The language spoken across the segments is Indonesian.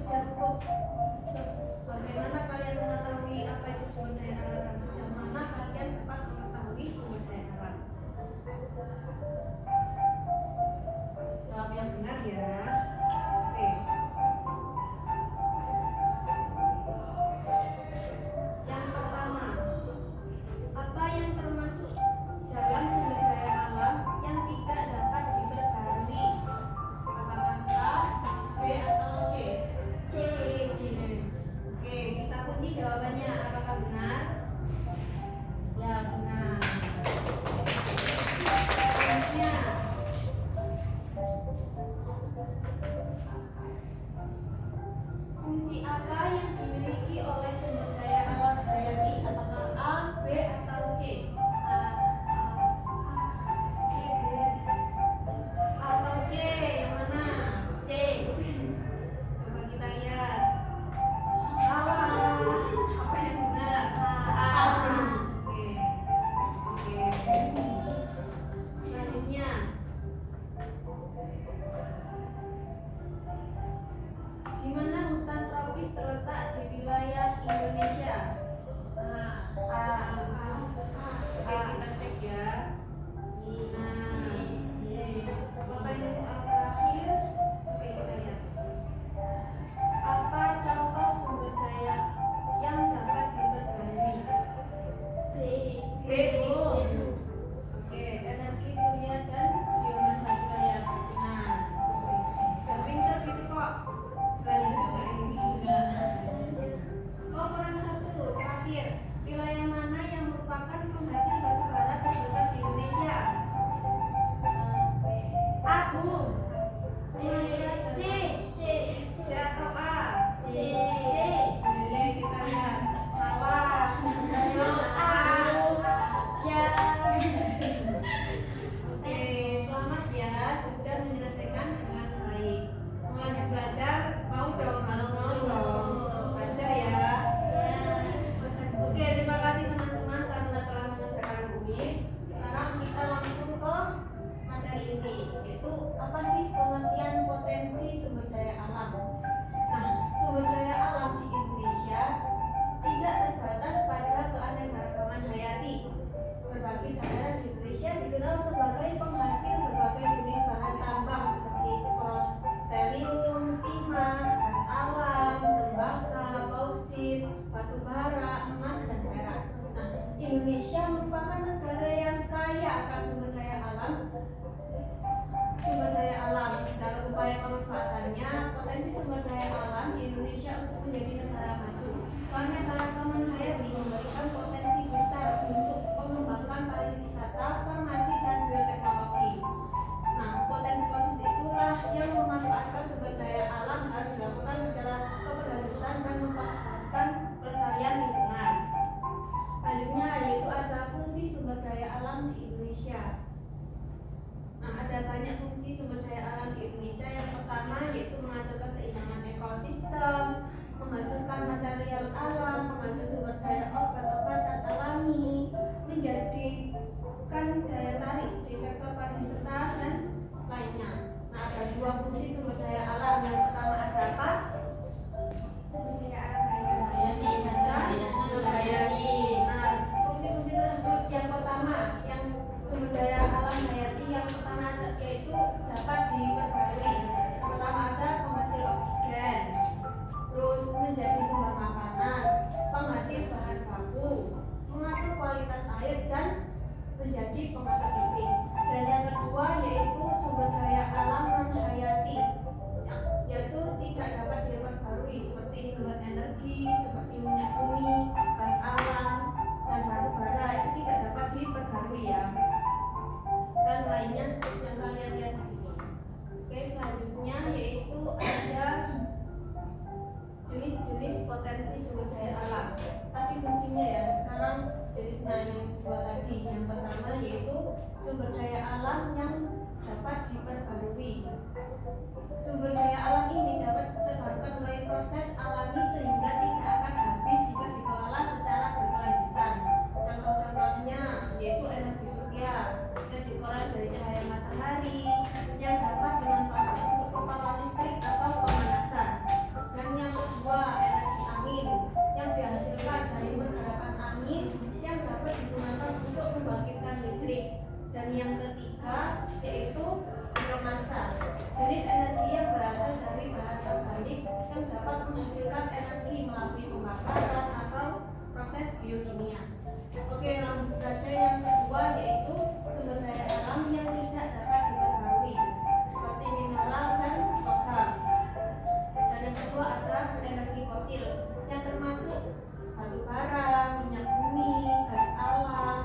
cukup bagaimana kalian mengetahui apa itu sumber daya alam dan sejauh mana kalian dapat mengetahui sumber daya alam? Jawab yang benar ya. Oke. Yang pertama, apa yang termasuk dalam sumber daya alam yang tidak dapat diperbarui? Apakah A, B atau C? C. Oke, kita kunci jawabannya. Apakah benar? Ya, benar. Selanjutnya, fungsi apa yang dimiliki oleh sumber daya alam hayati? Apakah A, B atau C? Atau C? Yang mana? C. Coba kita lihat. Salah. Apa yang benar? A. Oke. Selanjutnya, di mana hutan tropis terletak di wilayah Indonesia? Oke, kita cek ya. Apakah ini soal terakhir? Oke, kita lihat. Apa contoh sumber daya yang dapat diperbarui? B. Oke, energi surya dan biomasa surya. Nah, gak pinter gitu kok. Selanjutnya enggak. Oh, kurang satu. Terakhir, wilayah mana yang merupakan penghasil batu bara terbesar di Indonesia? Aku. C. C atau A? C. Boleh kita lihat. Salah. Oke, selamat ya, sudah menyelesaikan dengan baik. Mau lanjut belajar? Mau dong? Belajar ya. Oke, terima kasih teman-teman karena telah mengerjakan kuis. Sekarang kita langsung ke materi inti, yaitu apa sih pengertian potensi sumber daya alam. Nah, sumber daya alam di Indonesia tidak terbatas pada keanekaragaman hayati. Berbagai daerah di Indonesia dikenal sebagai penghasil berbagai jenis bahan tambang seperti petroleum, timah, gas alam, tembaga, bauksit, batu bara, emas, dan perak. Nah, Indonesia merupakan negara yang kaya akan sumber daya alam. Dalam upaya pemanfaatannya, potensi sumber daya alam di Indonesia untuk menjadi negara maju. Keanekaragaman hayati memberikan potensi besar untuk mengembangkan pariwisata, farmasi, dan bioteknologi. Nah, potensi-potensi itulah yang memanfaatkan sumber daya alam harus dilakukan secara keberlanjutan dan mempertahankan pelestarian lingkungan. Selanjutnya yaitu ada fungsi sumber daya alam di Indonesia. Nah, ada banyak fungsi sumber daya alam di Indonesia. Yang pertama yaitu mengatur keseimbangan ekosistem, menghasilkan material alam, menghasilkan sumber daya obat-obatan alami, menjadikan daya tarik di sektor pariwisata dan lainnya. Nah, ada dua fungsi sumber daya alam. Yang pertama ada apa? Sumber daya alam hayati dan hayati. Nah, fungsi-fungsi tersebut yang pertama, yang sumber daya alam hayati yang pertama ada yaitu dapat diperbarui. Yang pertama ada penghasil oksigen, terus menjadi sumber makanan, penghasil bahan baku, mengatur kualitas air dan menjadi pengatur iklim. Dan yang kedua yaitu sumber daya alam non hayati, yaitu tidak dapat diperbarui seperti sumber energi seperti minyak bumi, gas alam, dan batu bara itu tidak dapat diperbarui ya. Dan lainnya yang kalian lihat di sini. Oke, selanjutnya yaitu ada jenis-jenis potensi sumber daya alam. Tadi fungsinya ya, sekarang jenisnya yang dua tadi. Yang pertama yaitu sumber daya alam yang dapat diperbarui. Sumber daya alam ini dapat terbarukan melalui proses alami sehingga tidak akan habis jika dikelola secara berkelanjutan. Contoh-contohnya yaitu energi surya yang diperoleh dari cahaya matahari yang dapat dimanfaatkan untuk kepala listrik atau pemanasan. Dan fosil yang termasuk batu bara, minyak bumi, gas alam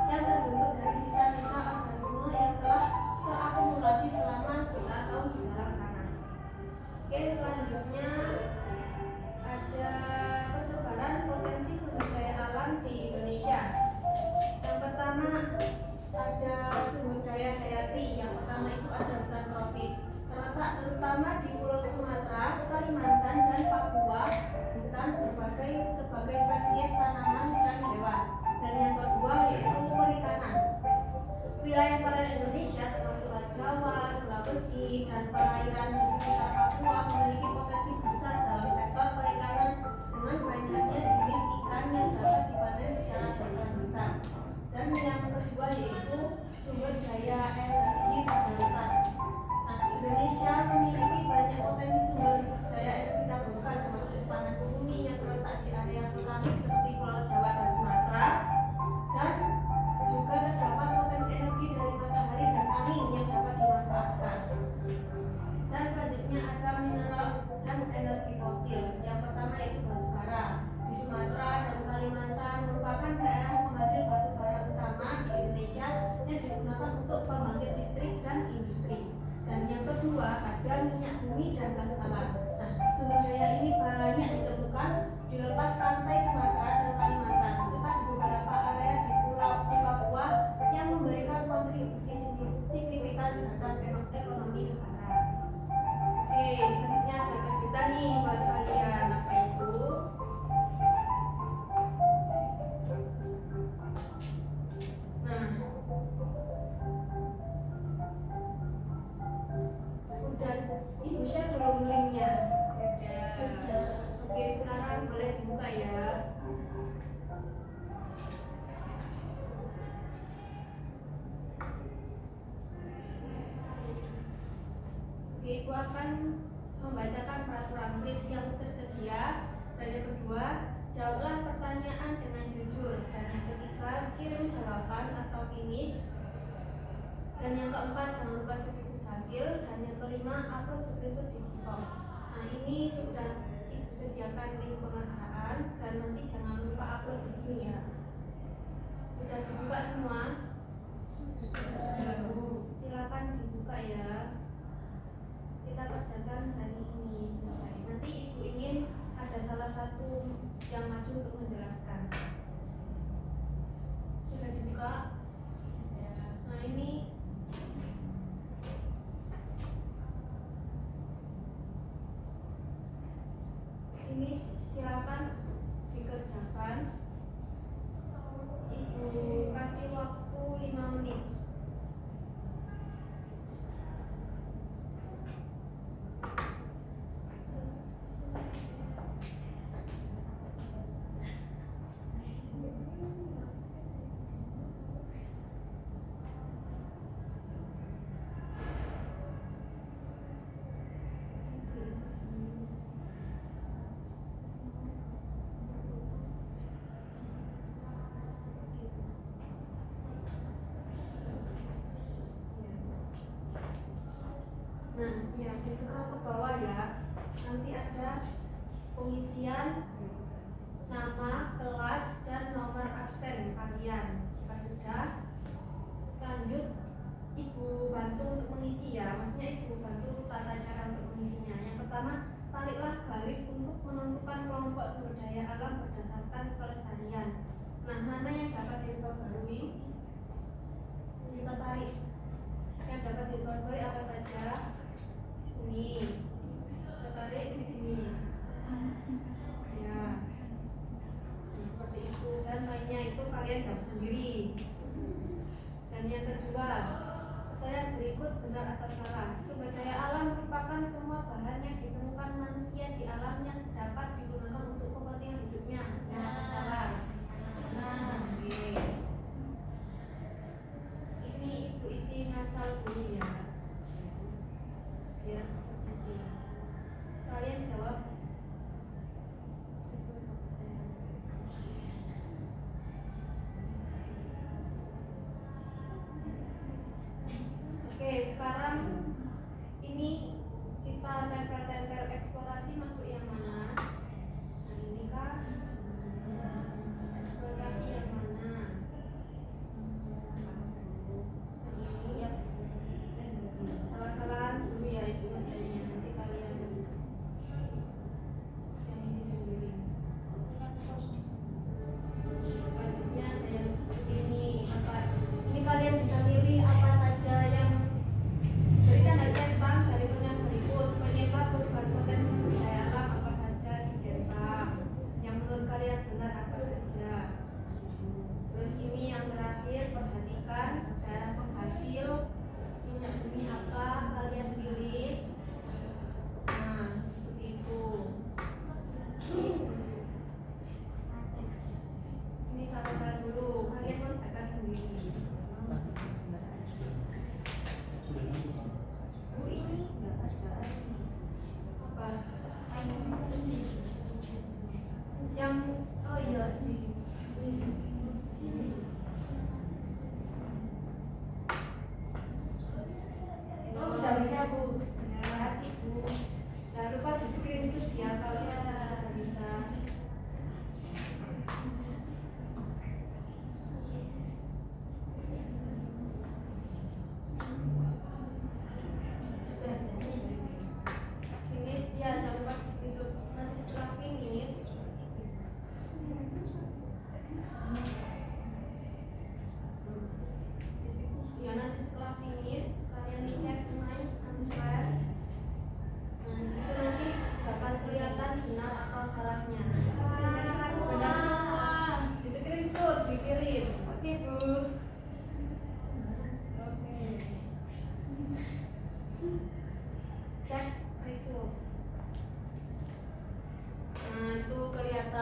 yang terbentuk dari sisa-sisa organisme yang telah terakumulasi selama jutaan tahun di dalam tanah. Oke, selanjutnya ada persebaran potensi sumber daya alam di Indonesia. Yang pertama ada sumber daya hayati. Yang pertama itu ada hutan tropis, terletak terutama di Pulau Sumatera, Kalimantan, dan Papua. Hutan berbagai sebagai spesies tanaman dan hewan. Dan yang kedua yaitu perikanan. Wilayah perairan Indonesia termasuk Laut Jawa, Sulawesi, dan perairan di sekitar Papua memiliki potensi besar dalam sektor perikanan dengan banyaknya jenis ikan yang dapat dipanen secara berkelanjutan. Dan yang kedua yaitu sumber daya energi terbarukan. Nah, Indonesia memiliki banyak potensi sumber daya energi terbarukan termasuk panas bumi yang terletak di area vulkanik seperti Pulau Jawa dan Sumatera, dan juga terdapat potensi energi dari matahari dan angin yang dapat dimanfaatkan. Dan selanjutnya ada mineral dan energi fosil. Yang pertama yaitu batu bara. Di Sumatera dan Kalimantan merupakan daerah penghasil batu bara utama di Indonesia yang digunakan untuk pembangkit listrik dan industri. Dan yang kedua ada minyak bumi dan gas alam. Nah, sumber daya ini banyak ditemukan di lepas pantai Sumatera dan Kalimantan serta di beberapa area di Papua yang memberikan kontribusi signifikan terhadap ekonomi negara. Oke, selanjutnya ada kejutan nih buat kalian. Apa itu? Nah, udah ibu share belum linknya? Sudah. Oke, sekarang boleh dibuka ya. Oke, ibu akan membacakan peraturan quiz yang tersedia. Dan yang kedua, jawablah pertanyaan dengan jujur. Dan yang ketiga, kirim jawaban atau finish. Dan yang keempat, jangan lupa screenshot hasil. Dan yang kelima, upload screenshot di Github. Nah, ini sudah ibu sediakan link pengerjaan, dan nanti jangan lupa upload di sini ya. Sudah dibuka semua? Silakan dibuka ya. Kita kerjakan hari ini selesai. Nanti ibu ingin ada salah satu yang maju untuk menjelaskan. Sudah dibuka? Nah, ini silakan dikerjakan. Ibu kasih waktu 5 menit. Nah, ya, di scroll ke bawah ya. Nanti ada pengisian nama, kelas, dan nomor absen kalian. Jika sudah, lanjut ibu bantu untuk mengisi ya. Maksudnya ibu bantu tata cara untuk mengisinya. Yang pertama, tariklah garis untuk menentukan kelompok sumber daya alam berdasarkan kelestarian. Nah, mana yang dapat diperbarui? Kita tarik. Yang dapat diperbarui apa saja? Ini tertarik di sini ya, seperti itu. Dan lainnya itu kalian jawab sendiri. Dan yang kedua, pertanyaan berikut benar atau salah. Sumber daya alam merupakan semua bahan yang ditemukan manusia di alam yang dapat digunakan untuk kepentingan hidupnya. Benar atau salah? Nah, oke. Ini ibu isi ngasal dulu ya. Ya, isi.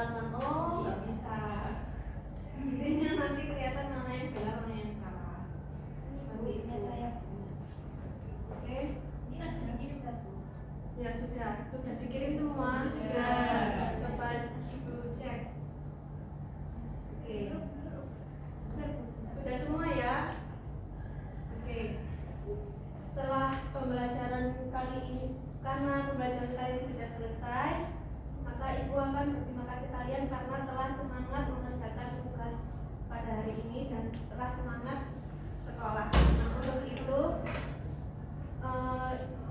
halangan. Oh, nggak bisa. Intinya nanti kelihatan mana yang benar, mana yang salah. Seperti itu. Oke. Ya sudah dikirim semua. Sudah. Coba Ibu cek. Oke. Sudah semua ya. Oke. Setelah pembelajaran kali ini, karena pembelajaran kali ini sudah selesai, maka Ibu akan berterima kasih kalian karena telah semangat mengerjakan tugas pada hari ini dan telah semangat sekolah. Nah, untuk itu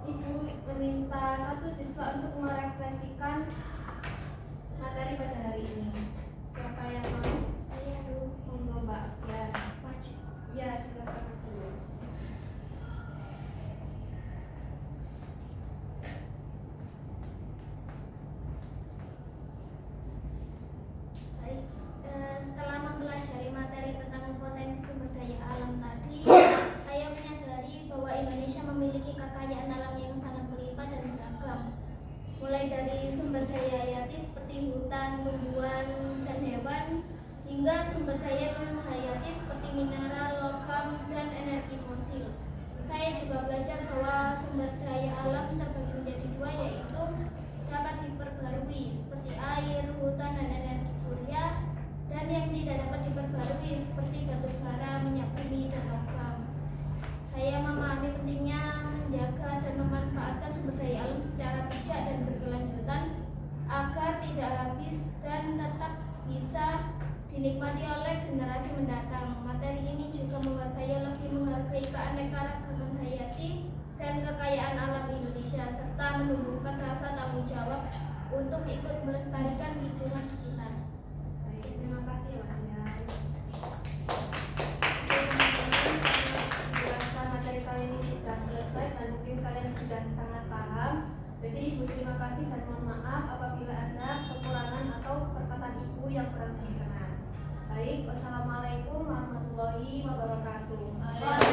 Ibu meminta satu siswa untuk merefleksikan materi pada hari ini. Siapa yang mau? Saya dulu. Monggo Mbak. Ya. Maju. Ya, silakan maju. Baik, setelah mempelajari materi tentang potensi sumber daya alam tadi, saya menyadari bahwa Indonesia memiliki kekayaan alam yang sangat melimpah dan beragam. Mulai dari sumber daya hayati seperti hutan, tumbuhan, dan hewan, hingga sumber daya non-hayati seperti mineral, logam, dan energi fosil. Saya juga belajar bahwa sumber daya alam terbagi menjadi dua, yaitu dapat diperbarui seperti air, hutan, dan energi surya, dan yang tidak dapat diperbarui seperti batu bara, minyak bumi, dan logam. Saya memahami pentingnya menjaga dan memanfaatkan sumber daya alam secara bijak dan berkelanjutan agar tidak habis dan tetap bisa dinikmati oleh generasi mendatang. Materi ini juga membuat saya lebih menghargai keanekaragaman hayati dan kekayaan alam Indonesia serta menumbuhkan rasa tanggung jawab untuk ikut melestarikan lingkungan sekitar. Baik, terima kasih ya Mbak Dian. Penjelasan materi kali ini sudah selesai dan mungkin kalian sudah sangat paham. Jadi Ibu terima kasih dan mohon maaf apabila ada kekurangan atau perkataan Ibu yang kurang berkenan. Baik, wassalamualaikum warahmatullahi wabarakatuh.